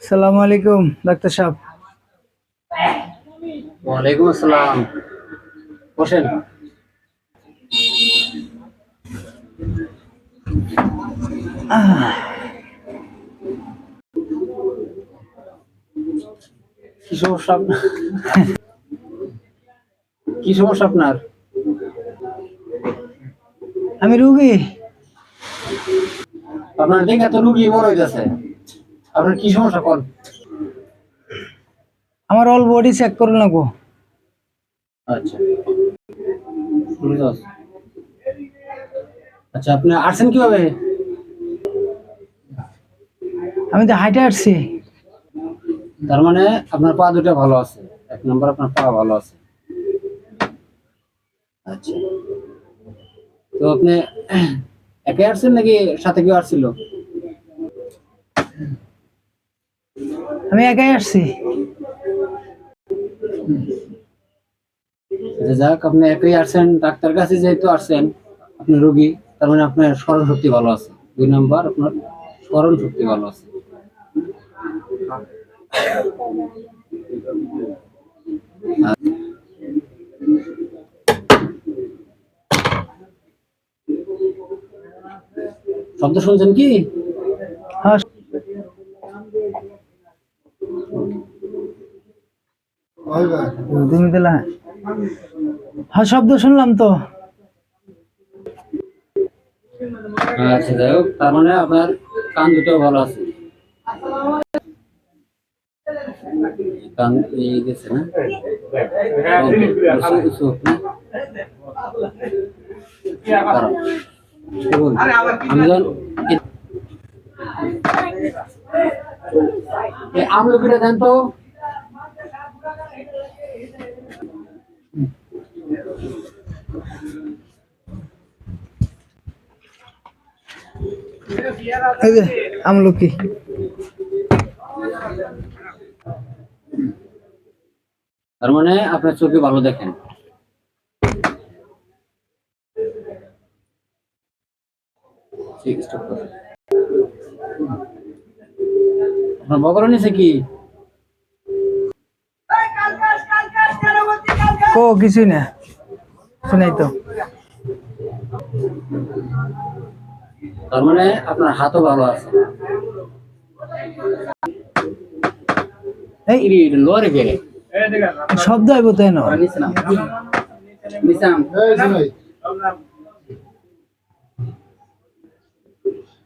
আসসালামু আলাইকুম ডাক্তার সাহেব। ওয়ালাইকুম আসসালাম। বসেন। কি সমস্যা আপনার? কি সমস্যা আপনার? আমি রুগী। আপনার দেখে তো রুগী মনে হইতেছে। আপনার কি সমস্যা কোন? আমার অল বডি চেক করুন লাগবো। আচ্ছা, আচ্ছা, আপনি আসছেন কিভাবে? আমি তো হাইটে আসছি। তার মানে আপনার পা দুটো ভালো আছে। এক নম্বর আপনার পা ভালো আছে। আচ্ছা, তো আপনি একাই আসছেন নাকি সাথে কেউ আসছিল? আমি একাই আসছি। আচ্ছা, যাক, আপনি একাই আসছেন, ডাক্তার কাছে যেহেতু আসছেন, আপনি রোগী, তার মানে আপনার স্মরণ শক্তি ভালো আছে। দুই নম্বর, আপনার স্মরণ শক্তি ভালো আছে। শব্দ শুনছেন কি? হ্যাঁ, তুমি দিলা। হ্যাঁ, শব্দ শুনলাম তো। আচ্ছা, যাই হোক, তার মানে আপনার কান দুটো ভালো আছে। কান এই গেছে না? আমি যখন আমলকিটা দেন তো। এই যে আমলকি। তার মানে আপনার চোখে ভালো দেখেন। আপনার বগর নিচে কি? ও কিছুই না, শুনাই তো। তার মানে আপনার হাতও ভালো আছে। এই লোয়ারে গেলে শব্দ আইব তাই না?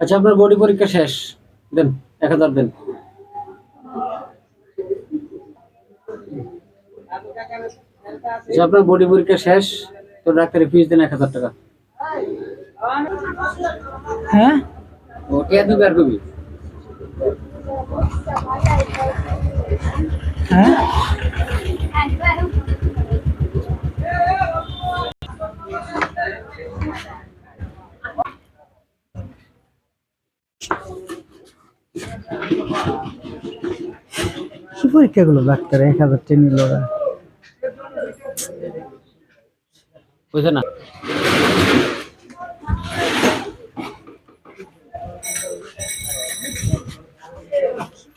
আচ্ছা, আপনার বডি পরীক্ষা শেষ, দেন 1000 দেন। আচ্ছা, আপনার বডি পরীক্ষা শেষ, তো ডাক্তারের ফিস দেন 1000 টাকা। হ্যাঁ, ও কে দিবে আর কবি? হ্যাঁ, কি পরীক্ষা গুলো ডাক্তার 1000 টা নিল? বুঝছেন না?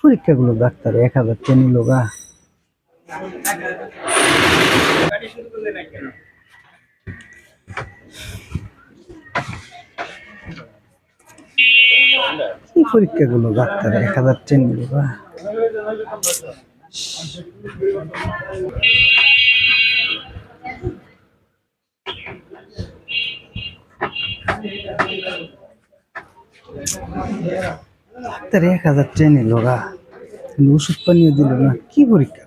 পরীক্ষা গুলো ডাক্তার 1000 টা নিল গা। কি পরীক্ষা গুলো ডাক্তার 1000 টা নিল গা। ডাক্তার 1000 টা নিল গা, ওষুধ পানিও দিল না। কি পরীক্ষা?